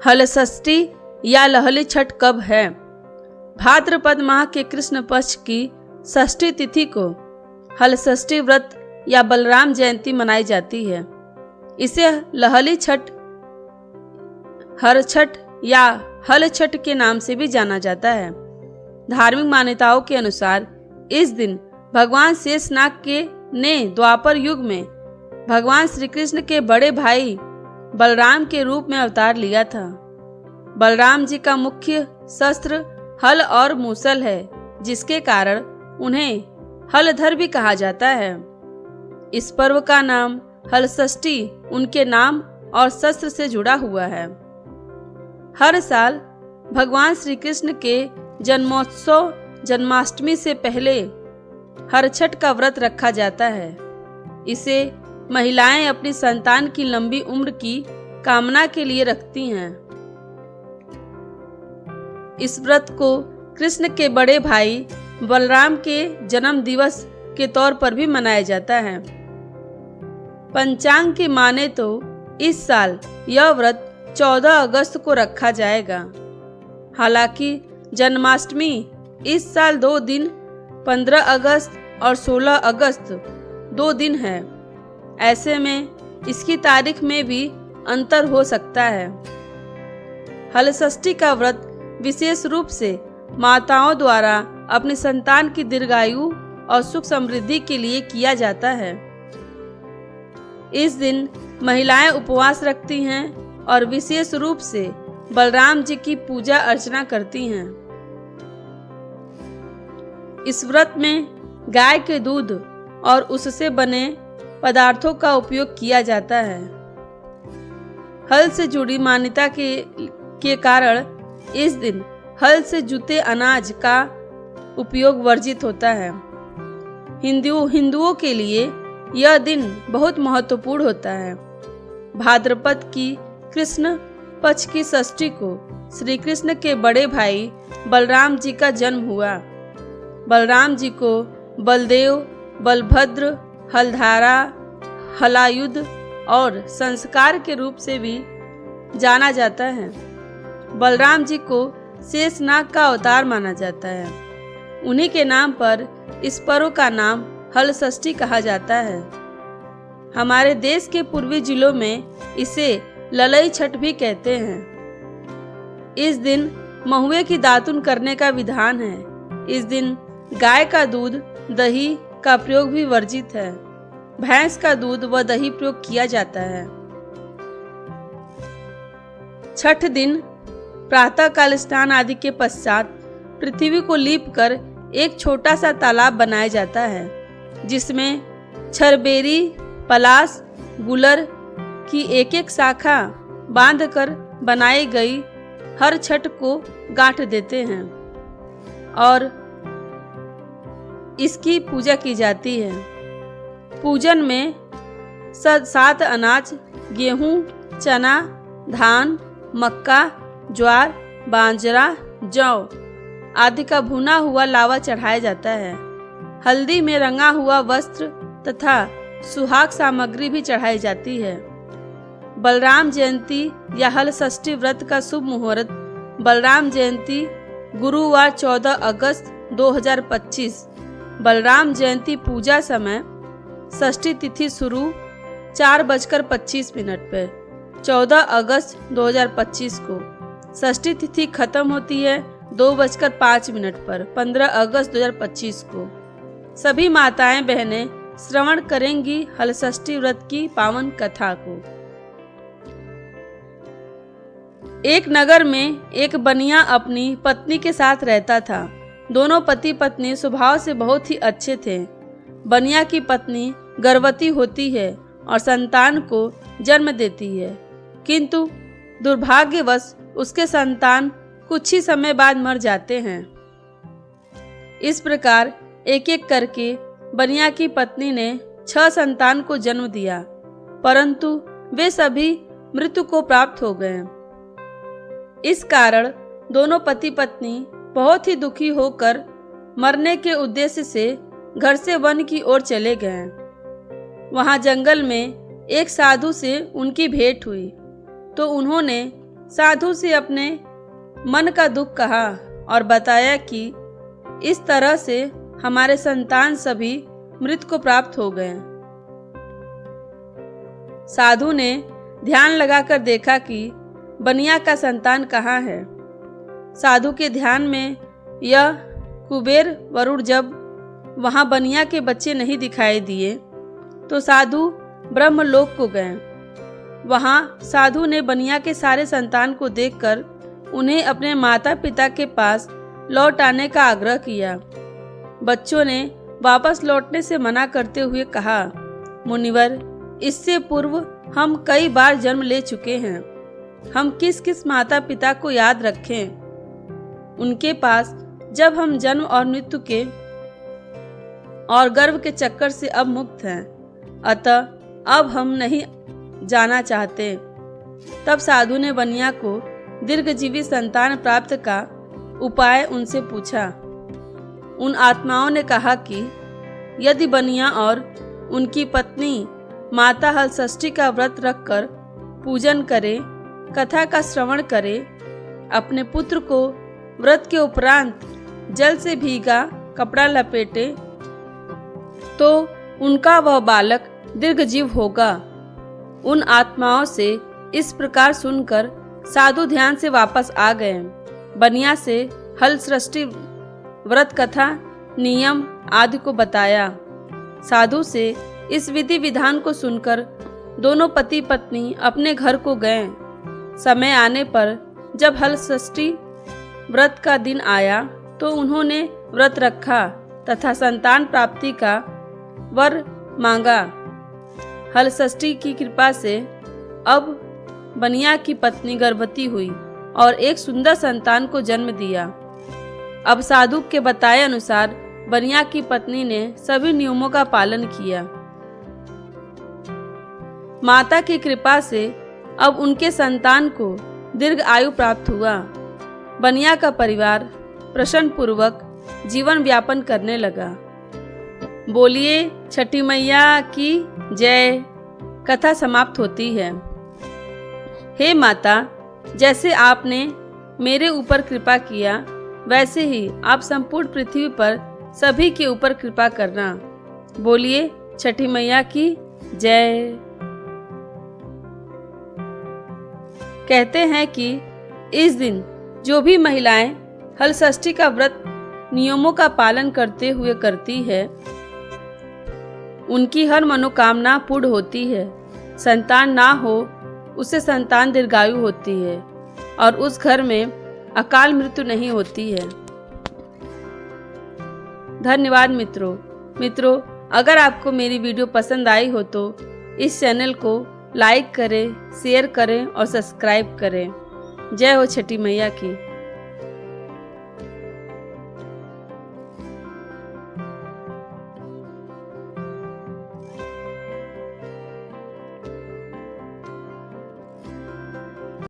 हलषष्ठी या लहली छठ कब है? भाद्रपद माह के कृष्ण पक्ष की षष्ठी तिथि को हलषष्ठी व्रत या बलराम जयंती मनाई जाती है। इसे लहली छठ, हर छठ या हल छठ के नाम से भी जाना जाता है। धार्मिक मान्यताओं के अनुसार इस दिन भगवान शेषनाग ने द्वापर युग में भगवान श्री कृष्ण के बड़े भाई बलराम के रूप में अवतार लिया था। बलराम जी का मुख्य शस्त्र हल और मूसल है, जिसके कारण उन्हें हलधर भी कहा जाता है। इस पर्व का नाम हलषष्ठी उनके नाम और शस्त्र से जुड़ा हुआ है। हर साल भगवान श्री कृष्ण के जन्मोत्सव जन्माष्टमी से पहले हर छठ का व्रत रखा जाता है। इसे महिलाएं अपनी संतान की लंबी उम्र की कामना के लिए रखती हैं। इस व्रत को कृष्ण के बड़े भाई बलराम के जन्म दिवस के तौर पर भी मनाया जाता है। पंचांग की माने तो इस साल यह व्रत 14 अगस्त को रखा जाएगा। हालांकि जन्माष्टमी इस साल 2 दिन 15 अगस्त और 16 अगस्त 2 दिन है। ऐसे में इसकी तारीख में भी अंतर हो सकता है। हलषष्ठी का व्रत विशेष रूप से माताओं द्वारा अपनी संतान की दीर्घायु और सुख समृद्धि के लिए किया जाता है। इस दिन महिलाएं उपवास रखती हैं और विशेष रूप से बलराम जी की पूजा अर्चना करती हैं। इस व्रत में गाय के दूध और उससे बने पदार्थों का उपयोग किया जाता है। हल से जुड़ी मान्यता के कारण इस दिन हल से जुते अनाज का उपयोग वर्जित होता है। हिंदुओं के लिए यह दिन बहुत महत्वपूर्ण होता है। भाद्रपद की कृष्ण पक्ष की षष्ठी को श्री कृष्ण के बड़े भाई बलराम जी का जन्म हुआ। बलराम जी को बलदेव, बलभद्र, हलधारा, हलायुध और संस्कार के रूप से भी जाना जाता है। बलराम जी को शेषनाग का अवतार माना जाता है। उन्हीं के नाम पर इस पर्व का नाम हलषष्ठी कहा जाता है। हमारे देश के पूर्वी जिलों में इसे ललई छठ भी कहते हैं। इस दिन महुए की दातुन करने का विधान है। इस दिन गाय का दूध, दही का प्रयोग भी वर्जित है। भैंस का दूध व दही प्रयोग किया जाता है। छठ दिन प्रातः काल स्नान आदि के पश्चात पृथ्वी को लीप कर एक छोटा सा तालाब बनाया जाता है, जिसमें छरबेरी, पलास, गुलर की एक एक शाखा बांधकर बनाई गई हर छठ को गांठ देते हैं और इसकी पूजा की जाती है। पूजन में 7 अनाज गेहूं, चना, धान, मक्का, ज्वार, बाजरा, जौ आदि का भुना हुआ लावा चढ़ाया जाता है। हल्दी में रंगा हुआ वस्त्र तथा सुहाग सामग्री भी चढ़ाई जाती है। बलराम जयंती या हलषष्ठी व्रत का शुभ मुहूर्त बलराम जयंती गुरुवार 14 अगस्त 2025। बलराम जयंती पूजा समय षष्ठी तिथि शुरू 4:25 पर 14 अगस्त 2025 को। षष्ठी तिथि खत्म होती है 2:05 पर 15 अगस्त 2025 को। सभी माताएं बहनें श्रवण करेंगी हलषष्ठी व्रत की पावन कथा को। एक नगर में एक बनिया अपनी पत्नी के साथ रहता था। दोनों पति पत्नी स्वभाव से बहुत ही अच्छे थे। बनिया की पत्नी गर्भवती होती है और संतान को जन्म देती है, किंतु दुर्भाग्यवश उसके संतान कुछ ही समय बाद मर जाते हैं। इस प्रकार एक एक करके बनिया की पत्नी ने 6 संतान को जन्म दिया, परंतु वे सभी मृत्यु को प्राप्त हो गए। इस कारण दोनों पति पत्नी बहुत ही दुखी होकर मरने के उद्देश्य से घर से वन की ओर चले गए। वहां जंगल में एक साधु से उनकी भेंट हुई तो उन्होंने साधु से अपने मन का दुख कहा और बताया कि इस तरह से हमारे संतान सभी मृत को प्राप्त हो गए। साधु ने ध्यान लगाकर देखा कि बनिया का संतान कहाँ है। साधु के ध्यान में यह कुबेर वरुण जब वहां बनिया के बच्चे नहीं दिखाई दिए तो साधु ब्रह्मलोक को गए। वहां साधु ने बनिया के सारे संतान को देखकर उन्हें अपने माता पिता के पास लौट आने का आग्रह किया। बच्चों ने वापस लौटने से मना करते हुए कहा, मुनिवर, इससे पूर्व हम कई बार जन्म ले चुके हैं। हम किस किस माता पिता को याद रखें? उनके पास जब हम जन्म और मृत्यु के और गर्भ के चक्कर से अब मुक्त हैं, अतः अब हम नहीं जाना चाहते। तब साधु ने बनिया को दीर्घजीवी संतान प्राप्त का उपाय उनसे पूछा। उन आत्माओं ने कहा कि यदि बनिया और उनकी पत्नी माता हलषष्ठी का व्रत रखकर पूजन करे, कथा का श्रवण करे, अपने पुत्र को व्रत के उपरांत जल से भीगा कपड़ा लपेटे, तो उनका वह बालक दीर्घजीव होगा। उन आत्माओं से इस प्रकार सुनकर साधु ध्यान से वापस आ गए। बनिया से हलषष्ठी व्रत कथा, नियम आदि को बताया। साधु से इस विधि विधान को सुनकर दोनों पति पत्नी अपने घर को गए। समय आने पर जब हलषष्ठी व्रत का दिन आया तो उन्होंने व्रत रखा तथा संतान प्राप्ति का वर मांगा। हलषष्ठी की कृपा से अब बनिया की पत्नी गर्भवती हुई और एक सुंदर संतान को जन्म दिया। अब साधु के बताए अनुसार बनिया की पत्नी ने सभी नियमों का पालन किया। माता की कृपा से अब उनके संतान को दीर्घ आयु प्राप्त हुआ। बनिया का परिवार प्रसन्न पूर्वक जीवन व्यापन करने लगा। बोलिए छठी मैया की जय। कथा समाप्त होती है। हे माता, जैसे आपने मेरे ऊपर कृपा किया, वैसे ही आप संपूर्ण पृथ्वी पर सभी के ऊपर कृपा करना। बोलिए छठी मैया की जय। कहते हैं कि इस दिन जो भी महिलाएं हलषष्ठी का व्रत नियमों का पालन करते हुए करती है, उनकी हर मनोकामना पूर्ण होती है। संतान ना हो उसे संतान दीर्घायु होती है और उस घर में अकाल मृत्यु नहीं होती है। धन्यवाद मित्रों, अगर आपको मेरी वीडियो पसंद आई हो तो इस चैनल को लाइक करें, शेयर करें और सब्सक्राइब करें। जय हो छठी मैया की।